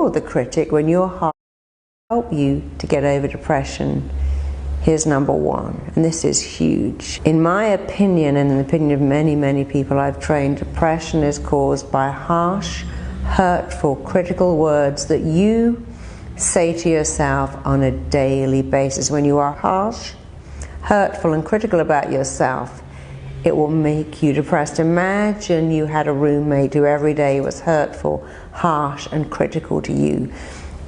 you're the critic, when your heart help you to get over depression, here's number one, and this is huge. In my opinion, and in the opinion of many, many people I've trained, depression is caused by harsh, hurtful, critical words that you say to yourself on a daily basis. When you are harsh, hurtful, and critical about yourself, it will make you depressed. Imagine you had a roommate who every day was hurtful, harsh, and critical to you.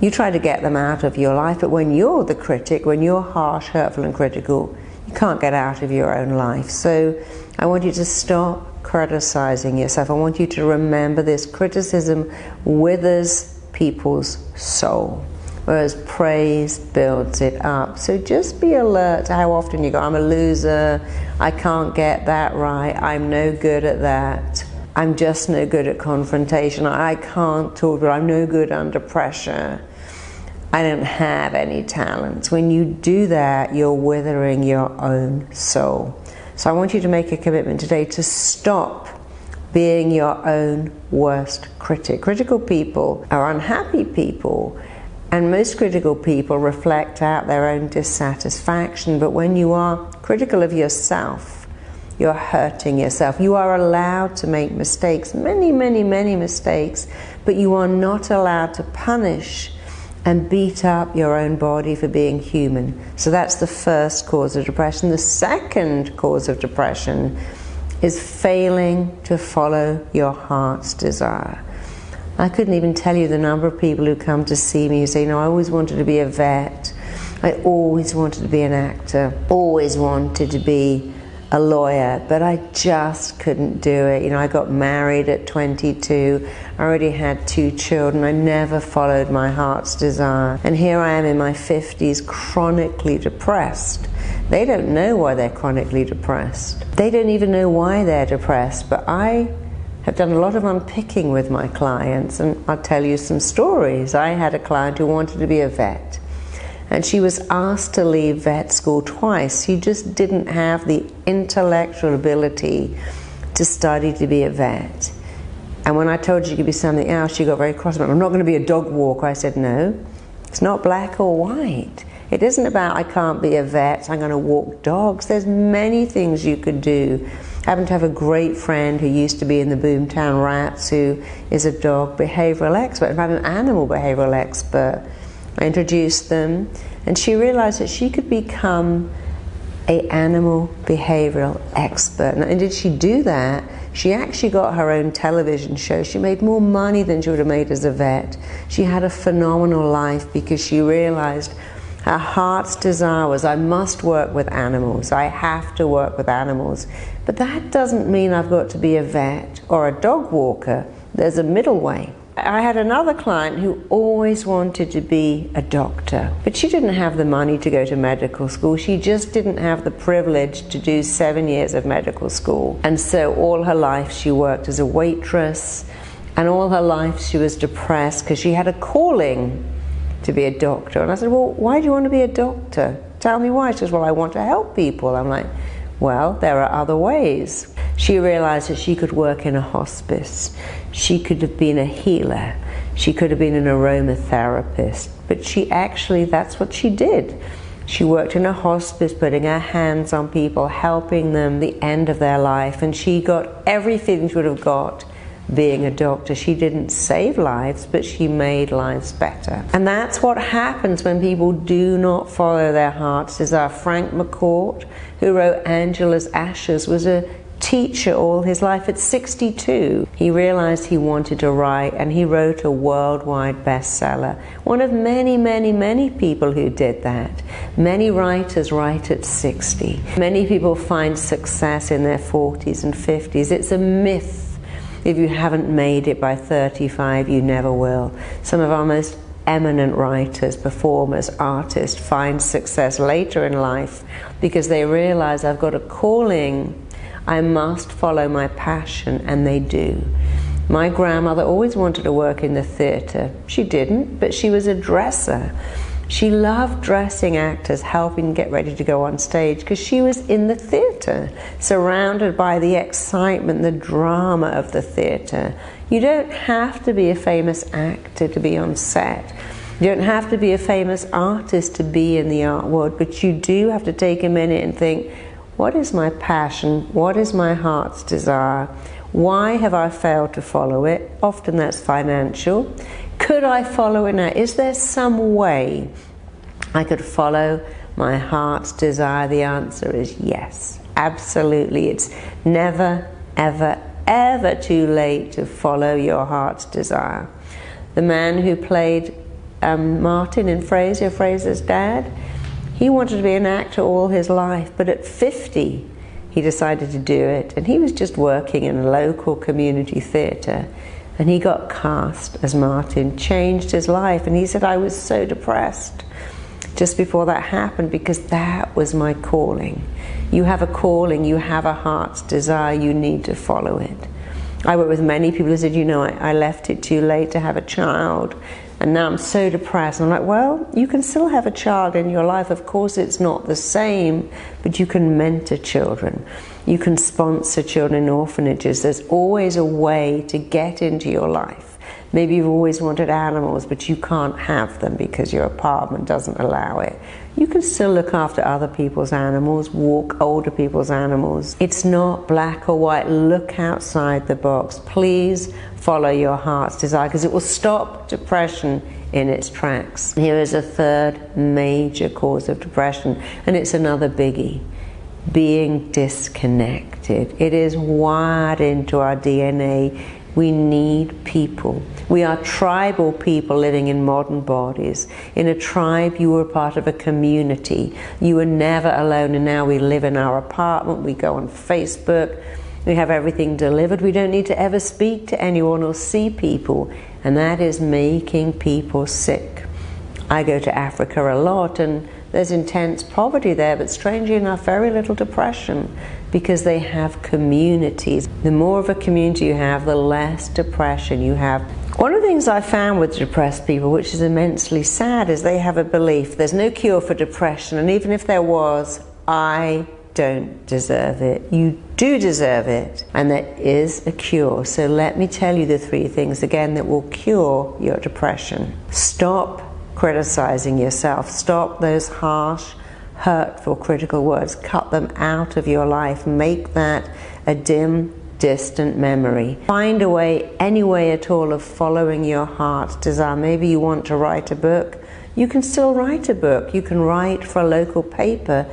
You try to get them out of your life, but when you're the critic, when you're harsh, hurtful, and critical, you can't get out of your own life. So I want you to stop criticizing yourself. I want you to remember this: criticism withers people's soul, whereas praise builds it up. So just be alert to how often you go, I'm a loser, I can't get that right, I'm no good at that, I'm just no good at confrontation, I can't talk, but I'm no good under pressure, I don't have any talents. When you do that, you're withering your own soul. So I want you to make a commitment today to stop being your own worst critic. Critical people are unhappy people, and most critical people reflect out their own dissatisfaction. But when you are critical of yourself, you're hurting yourself. You are allowed to make mistakes, many, many, many mistakes, but you are not allowed to punish and beat up your own body for being human. So that's the first cause of depression. The second cause of depression is failing to follow your heart's desire. I couldn't even tell you the number of people who come to see me who say, I always wanted to be a vet, I always wanted to be an actor, always wanted to be a lawyer, but I just couldn't do it. I got married at 22, I already had 2 children, I never followed my heart's desire. And here I am in my 50s, chronically depressed. They don't know why they're chronically depressed. They don't even know why they're depressed, but I have done a lot of unpicking with my clients, and I'll tell you some stories. I had a client who wanted to be a vet, and she was asked to leave vet school twice. She just didn't have the intellectual ability to study to be a vet. And when I told her she could be something else, she got very cross about it. I'm not going to be a dog walker. I said, no, it's not black or white. It isn't about I can't be a vet, I'm going to walk dogs. There's many things you could do. I happen to have a great friend who used to be in the Boomtown Rats, who is a dog behavioral expert, in fact an animal behavioral expert. I introduced them, and she realized that she could become an animal behavioral expert. And did she do that? She actually got her own television show. She made more money than she would have made as a vet. She had a phenomenal life because she realized her heart's desire was, I must work with animals. I have to work with animals. But that doesn't mean I've got to be a vet or a dog walker. There's a middle way. I had another client who always wanted to be a doctor, but she didn't have the money to go to medical school. She just didn't have the privilege to do 7 years of medical school. And so all her life she worked as a waitress, and all her life she was depressed because she had a calling to be a doctor. And I said, well, why do you want to be a doctor? Tell me why. She says, well, I want to help people. I'm like, well, there are other ways. She realized that she could work in a hospice. She could have been a healer. She could have been an aromatherapist. But she actually, that's what she did. She worked in a hospice, putting her hands on people, helping them the end of their life. And she got everything she would have got being a doctor. She didn't save lives, but she made lives better. And that's what happens when people do not follow their hearts. There's our Frank McCourt, who wrote Angela's Ashes, was a teacher all his life. At 62, he realized he wanted to write, and he wrote a worldwide bestseller. One of many, many, many people who did that. Many writers write at 60. Many people find success in their 40s and 50s. It's a myth. If you haven't made it by 35, you never will. Some of our most eminent writers, performers, artists find success later in life because they realize, I've got a calling, I must follow my passion, and they do. My grandmother always wanted to work in the theater. She didn't, but she was a dresser. She loved dressing actors, helping get ready to go on stage, because she was in the theatre, surrounded by the excitement, the drama of the theatre. You don't have to be a famous actor to be on set. You don't have to be a famous artist to be in the art world, but you do have to take a minute and think, what is my passion? What is my heart's desire? Why have I failed to follow it? Often that's financial. Could I follow it now? Is there some way I could follow my heart's desire? The answer is yes, absolutely. It's never, ever, ever too late to follow your heart's desire. The man who played Martin in Fraser's dad, he wanted to be an actor all his life, but at 50 he decided to do it, and he was just working in a local community theatre, and he got cast as Martin, changed his life, and he said, I was so depressed just before that happened, because that was my calling. You have a calling, you have a heart's desire, you need to follow it. I work with many people who said, you know, I left it too late to have a child, and now I'm so depressed. And I'm like, well, you can still have a child in your life. Of course, it's not the same, but you can mentor children. You can sponsor children in orphanages. There's always a way to get into your life. Maybe you've always wanted animals, but you can't have them because your apartment doesn't allow it. You can still look after other people's animals, walk older people's animals. It's not black or white. Look outside the box. Please follow your heart's desire, because it will stop depression in its tracks. Here is a third major cause of depression, and it's another biggie: being disconnected. It is wired into our DNA. We need people. We are tribal people living in modern bodies. In a tribe, you were part of a community. You were never alone, and now we live in our apartment, we go on Facebook, we have everything delivered. We don't need to ever speak to anyone or see people, and that is making people sick. I go to Africa a lot, and there's intense poverty there, but strangely enough, very little depression, because they have communities. The more of a community you have, the less depression you have. One of the things I found with depressed people, which is immensely sad, is they have a belief there's no cure for depression, and even if there was, I don't deserve it. You do deserve it, and there is a cure. So let me tell you the 3 things again that will cure your depression. Stop criticizing yourself. Stop those harsh, hurtful, critical words. Cut them out of your life. Make that a dim, distant memory. Find a way, any way at all, of following your heart's desire. Maybe you want to write a book. You can still write a book. You can write for a local paper.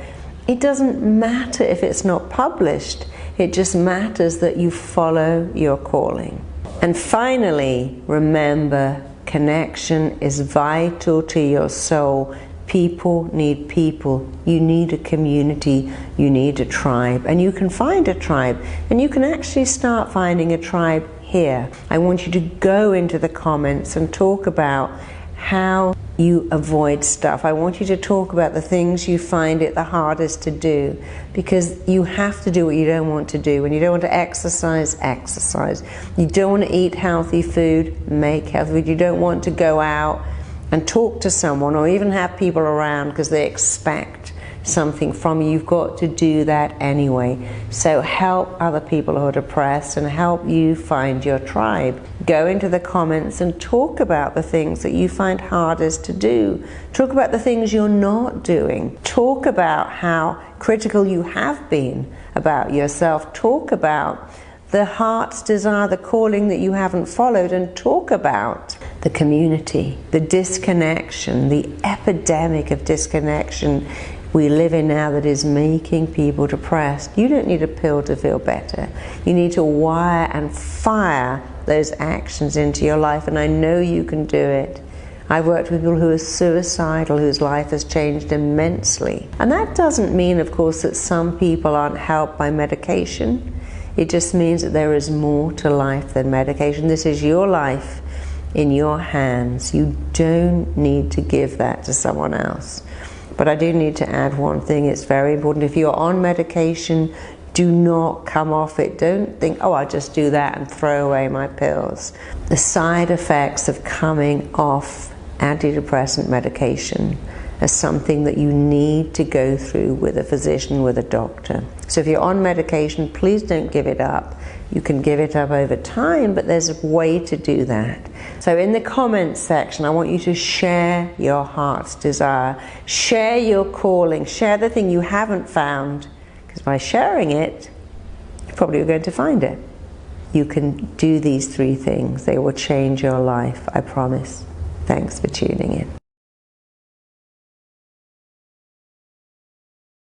It doesn't matter if it's not published. It just matters that you follow your calling. And finally, remember, connection is vital to your soul. People need people. You need a community. You need a tribe. And you can find a tribe. And you can actually start finding a tribe here. I want you to go into the comments and talk about how you avoid stuff. I want you to talk about the things you find it the hardest to do, because you have to do what you don't want to do. When you don't want to exercise, exercise. You don't want to eat healthy food, make healthy food. You don't want to go out and talk to someone or even have people around because they expect something from you. You've got to do that anyway. So help other people who are depressed and help you find your tribe. Go into the comments and talk about the things that you find hardest to do. Talk about the things you're not doing. Talk about how critical you have been about yourself. Talk about the heart's desire, the calling that you haven't followed, and talk about the community, the disconnection, the epidemic of disconnection we live in now that is making people depressed. You don't need a pill to feel better. You need to wire and fire those actions into your life, and I know you can do it. I've worked with people who are suicidal, whose life has changed immensely. And that doesn't mean, of course, that some people aren't helped by medication. It just means that there is more to life than medication. This is your life in your hands. You don't need to give that to someone else. But I do need to add one thing. It's very important. If you're on medication, do not come off it. Don't think, oh, I'll just do that and throw away my pills. The side effects of coming off antidepressant medication as something that you need to go through with a physician, with a doctor. So if you're on medication, please don't give it up. You can give it up over time, but there's a way to do that. So in the comments section, I want you to share your heart's desire. Share your calling. Share the thing you haven't found, because by sharing it, you're probably going to find it. You can do these 3 things. They will change your life, I promise. Thanks for tuning in.